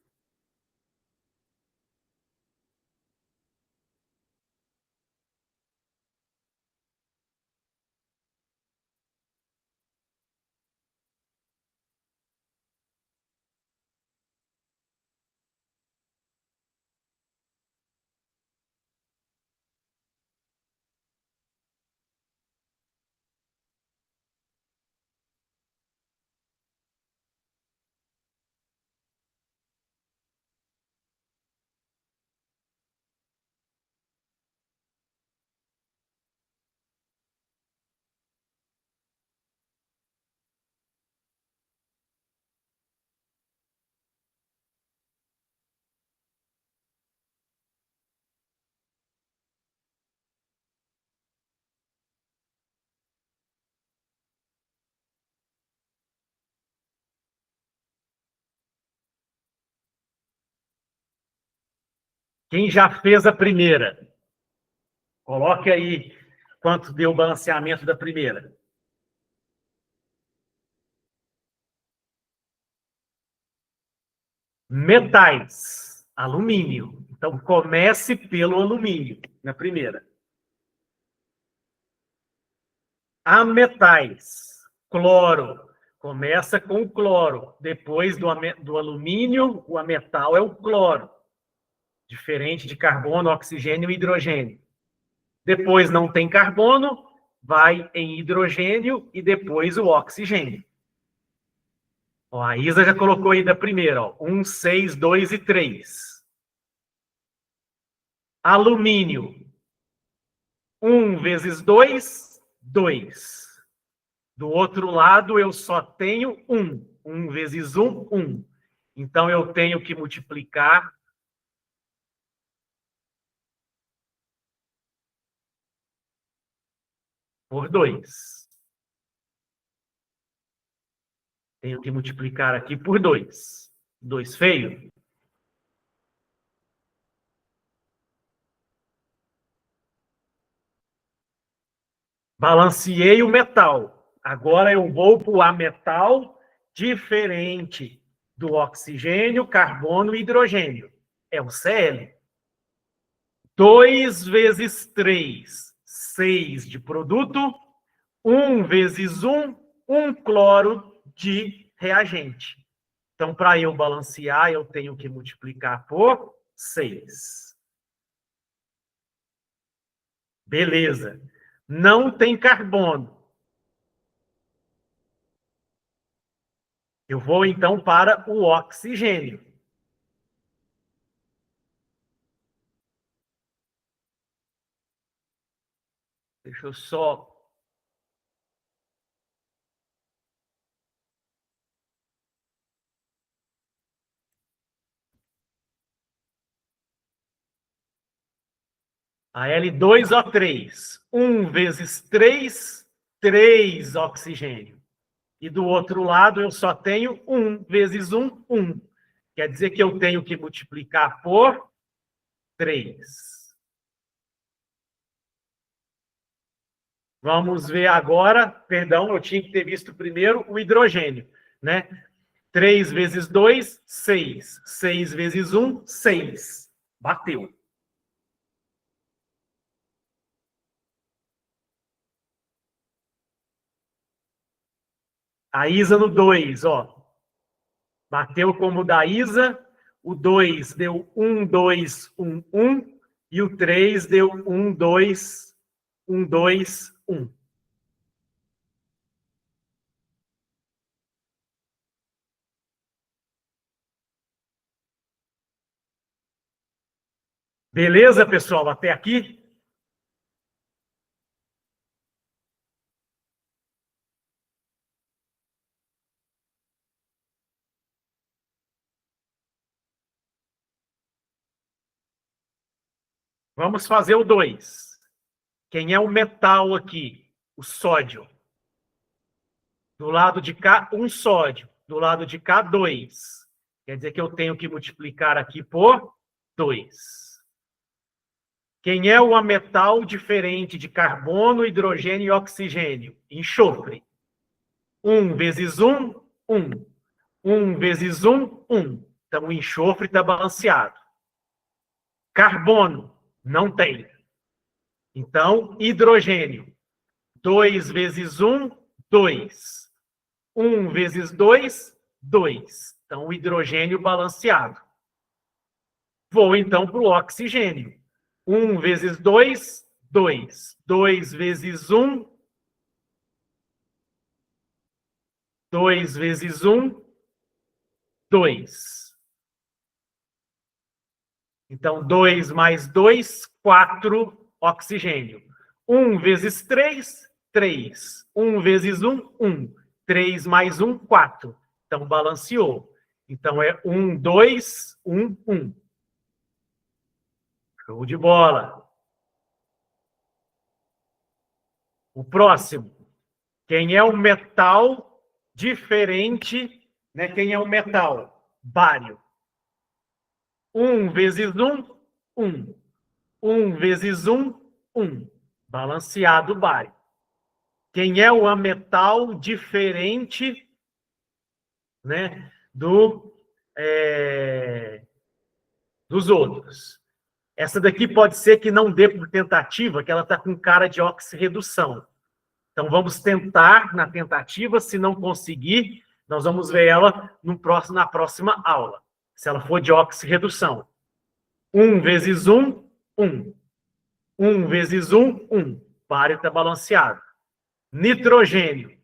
Quem já fez a primeira? Coloque aí quanto deu o balanceamento da primeira. . Metais, alumínio. Então, comece pelo alumínio, na primeira. Ametais, cloro. Começa com o cloro. Depois do alumínio, o ametal é o cloro. Diferente de carbono, oxigênio e hidrogênio. Depois não tem carbono, vai em hidrogênio e depois o oxigênio. Ó, a Isa já colocou aí da primeira, ó, 1, 6, 2 e 3. Alumínio. 1 vezes 2, 2. Do outro lado, eu só tenho 1. 1 vezes 1, 1. Então, eu tenho que multiplicar por 2. Tenho que multiplicar aqui por 2. 2 feio. Balanceei o metal. Agora eu vou para o ametal diferente do oxigênio, carbono e hidrogênio. É o Cl. 2 vezes 3, 6 de produto. 1 vezes 1, 1 cloro de reagente. Então, para eu balancear, eu tenho que multiplicar por 6. Beleza. Não tem carbono. Eu vou, então, para o oxigênio. Deixa eu só... A L2O3. 1 vezes 3, 3 oxigênio. E do outro lado, eu só tenho 1 vezes 1, 1. Quer dizer que eu tenho que multiplicar por 3. Vamos ver agora, perdão, eu tinha que ter visto primeiro o hidrogênio, né? 3 vezes 2, 6. 6 vezes 1, 6. Bateu. A Isa no 2, ó. Bateu como o da Isa. O 2 deu 1, 2, 1, 1. E o 3 deu 1, 2, 1, 2, 1. Beleza, pessoal? Até aqui? Vamos fazer o 2. Quem é o metal aqui? O sódio. Do lado de cá, 1 sódio. Do lado de cá, 2. Quer dizer que eu tenho que multiplicar aqui por 2. Quem é o ametal diferente de carbono, hidrogênio e oxigênio? Enxofre. 1 vezes 1, 1. 1 vezes 1, 1. Então, o enxofre está balanceado. Carbono, não tem. Então, hidrogênio. 2 vezes 1, 2. 1 vezes 2, 2. Então, o hidrogênio balanceado. Vou, então, para o oxigênio. 1 vezes 2, 2. 2 vezes 1, 2 vezes 1, 2. Então, 2 mais 2, 4 oxigênio. 1 vezes 3, 3. 1 vezes 1, 1. 3 mais 1, 4. Então, balanceou. Então, é 1, 2, 1, 1. Show de bola. O próximo. Quem é um metal diferente, né? Quem é um metal? Bário. 1 vezes 1, 1. 1 vezes 1, 1. Balanceado bário. Quem é o ametal diferente, né, do dos outros. Essa daqui pode ser que não dê por tentativa, que ela está com cara de oxirredução. Então, vamos tentar na tentativa. Se não conseguir, nós vamos ver ela na próxima aula. Se ela for de oxirredução. 1 vezes 1, 1. 1 vezes 1, 1. Pare, está balanceado. Nitrogênio.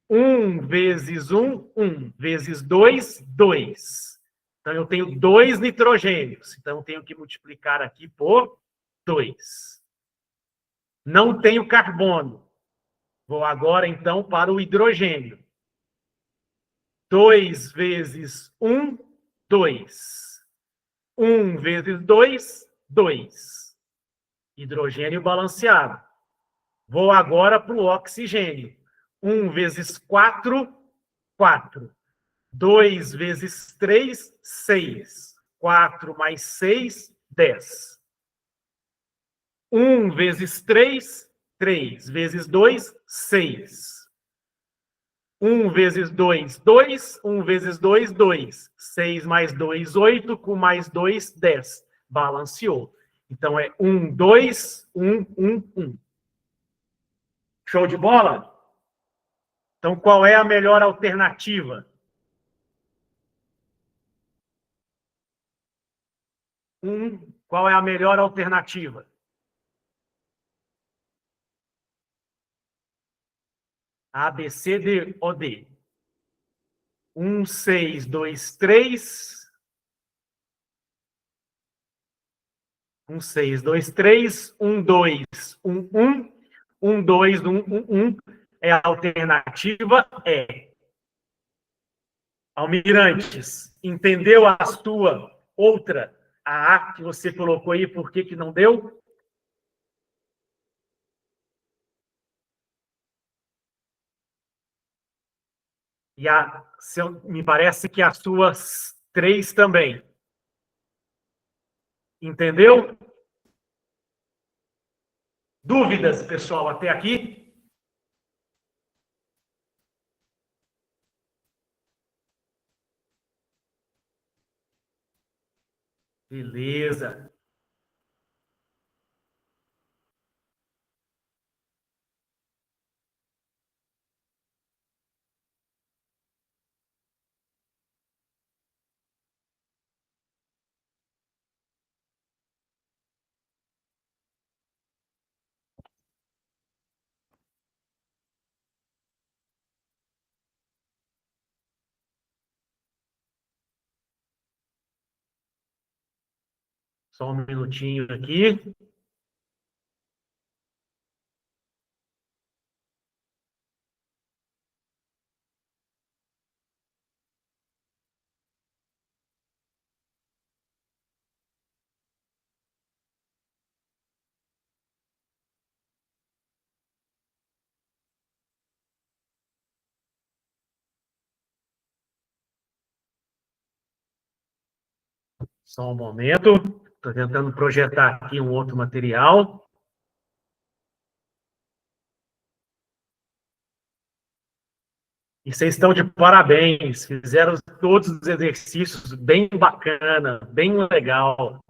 1 vezes 1, 1. Vezes 2, 2. Então, eu tenho 2 nitrogênios. Então, eu tenho que multiplicar aqui por 2. Não tenho carbono. Vou agora, então, para o hidrogênio. 2 vezes 1, 2. 1 vezes 2, 2. Hidrogênio balanceado. Vou agora para o oxigênio. 1 vezes 4, 4. 2 vezes 3, 6. 4 mais 6, 10. 1 vezes 3, 3. Vezes 2, 6. 1 vezes 2, 2. 1 vezes 2, 2. 6 mais 2, 8. Com mais 2, 10. Balanceou. Então, é 1, 2, 1, 1, 1. Show de bola? Então, qual é a melhor alternativa? 1. Qual é a melhor alternativa? A, B, C, D ou D? 1, 6, 2, 3. 1, 6, 2, 3. 1, 2, 1, 1. 1, 2, 1, 1, 1. É a alternativa E. Almirantes, entendeu a sua outra, a A que você colocou aí, por que não deu? E me parece que as suas 3 também. Entendeu? Dúvidas, pessoal, até aqui? Beleza. Só um minutinho aqui. Só um momento. Estou tentando projetar aqui um outro material. E vocês estão de parabéns. Fizeram todos os exercícios bem bacana, bem legal.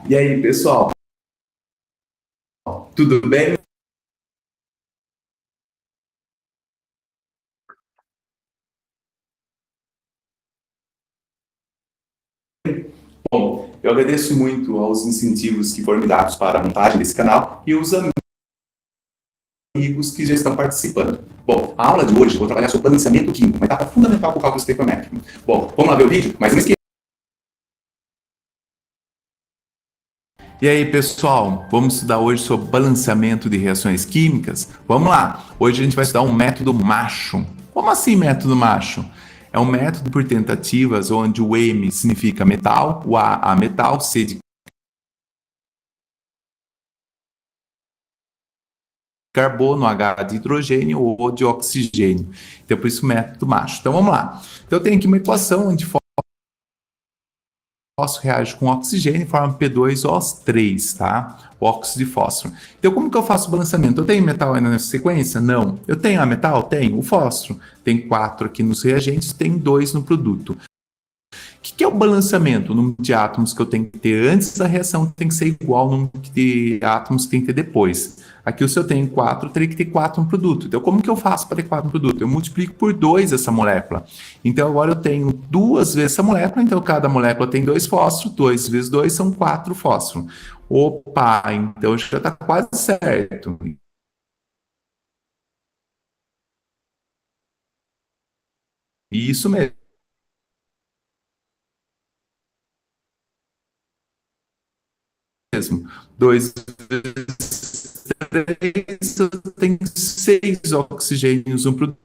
E aí, pessoal, tudo bem? Bom, eu agradeço muito aos incentivos que foram me dados para a montagem desse canal e os amigos que já estão participando. Bom, a aula de hoje eu vou trabalhar sobre balanceamento químico, uma etapa fundamental para o cálculo estequiométrico. Bom, vamos lá ver o vídeo? Mas não esqueça. E aí, pessoal, vamos estudar hoje sobre balanceamento de reações químicas? Vamos lá! Hoje a gente vai estudar um método macho. Como assim método macho? É um método por tentativas onde o M significa metal, o A metal, C de carbono, H de hidrogênio ou O de oxigênio. Então, por isso, método macho. Então, vamos lá. Então, eu tenho aqui uma equação onde fósforo reage com oxigênio e forma P2O3, tá? Óxido de fósforo. Então, como que eu faço o balanceamento? Eu tenho metal ainda nessa sequência? Não. Eu tenho a metal? Tenho. O fósforo. Tem 4 aqui nos reagentes, tem 2 no produto. O que é o balanceamento? O número de átomos que eu tenho que ter antes da reação tem que ser igual ao número de átomos que tem que ter depois. Aqui, se eu tenho 4, eu teria que ter 4 no produto. Então, como que eu faço para ter 4 no produto? Eu multiplico por 2 essa molécula. Então, agora eu tenho 2 vezes essa molécula, então cada molécula tem 2 fósforos, 2 vezes 2 são 4 fósforos. Opa, então já está quase certo. Isso mesmo. 2 vezes 3 tem 6 oxigênios no produto.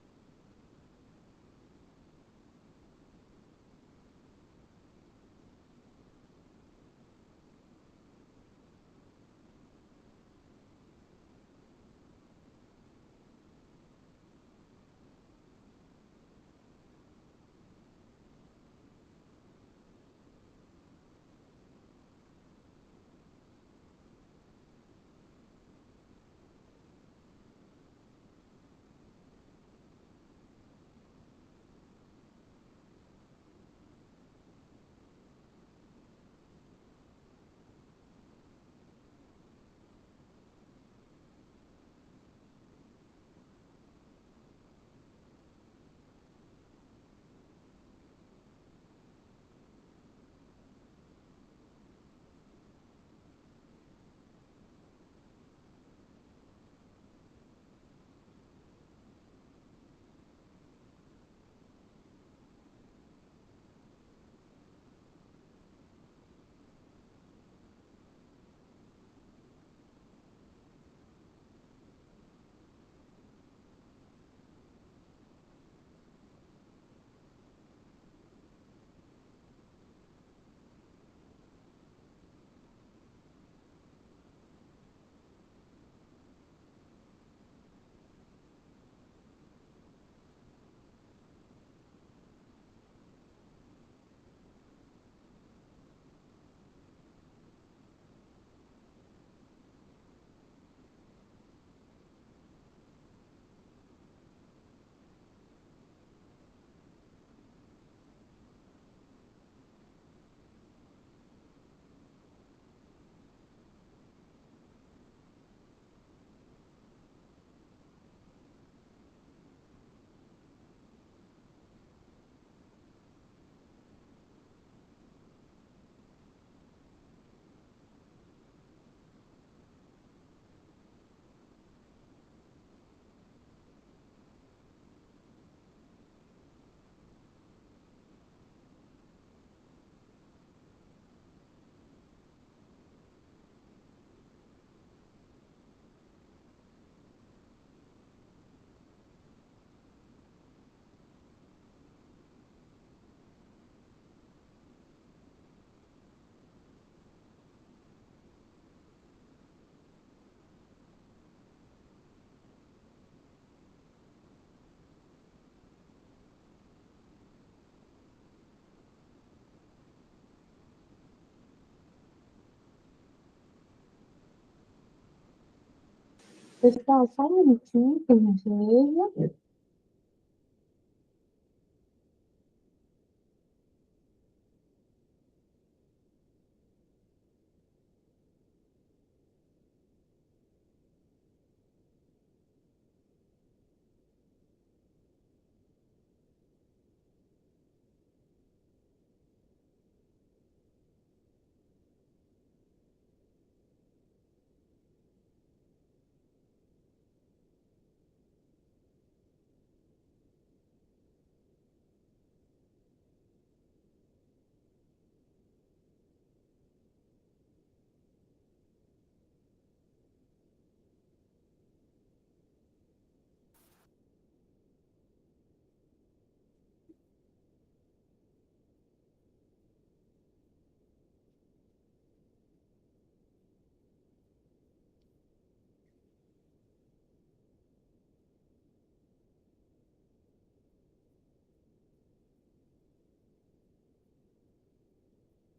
Pessoal, só um minutinho, por gentileza.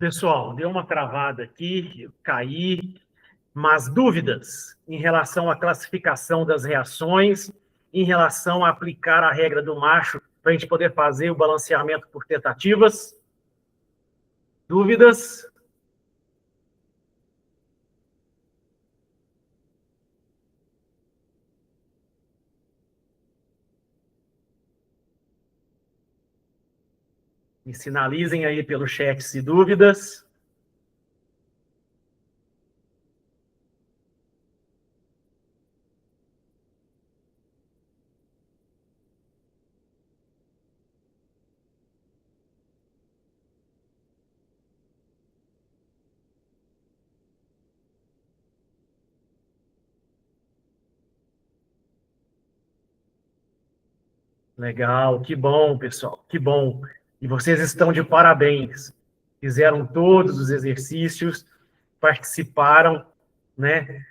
Pessoal, deu uma travada aqui, eu caí, mas dúvidas em relação à classificação das reações, em relação a aplicar a regra do macho para a gente poder fazer o balanceamento por tentativas? Dúvidas? Me sinalizem aí pelo chat se dúvidas. Legal, que bom, pessoal, que bom. E vocês estão de parabéns. Fizeram todos os exercícios, participaram, né?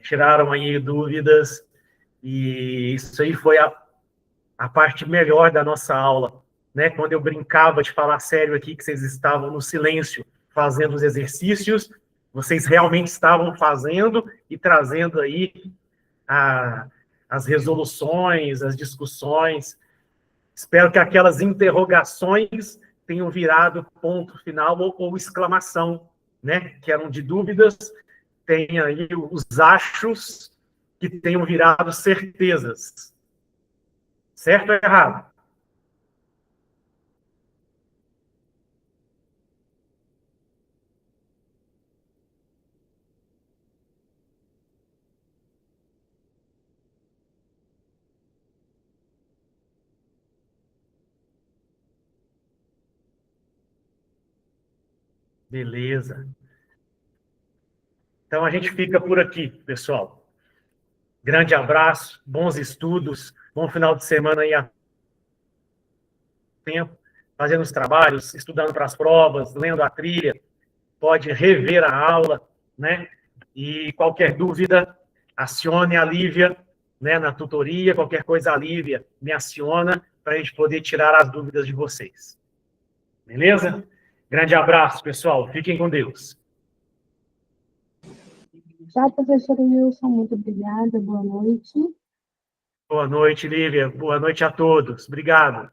Tiraram aí dúvidas, e isso aí foi a parte melhor da nossa aula, né? Quando eu brincava de falar sério aqui, que vocês estavam no silêncio fazendo os exercícios, vocês realmente estavam fazendo e trazendo aí as resoluções, as discussões. Espero que aquelas interrogações tenham virado ponto final ou exclamação, né? Que eram de dúvidas, tenha aí os achos que tenham virado certezas. Certo ou errado? Beleza. Então a gente fica por aqui, pessoal. Grande abraço, bons estudos, bom final de semana aí a tempo, fazendo os trabalhos, estudando para as provas, lendo a trilha, pode rever a aula, né? E qualquer dúvida, acione a Lívia, né, na tutoria, qualquer coisa a Lívia me aciona para a gente poder tirar as dúvidas de vocês. Beleza? Grande abraço, pessoal. Fiquem com Deus. Tchau, professor Wilson. Muito obrigada. Boa noite. Boa noite, Lívia. Boa noite a todos. Obrigado.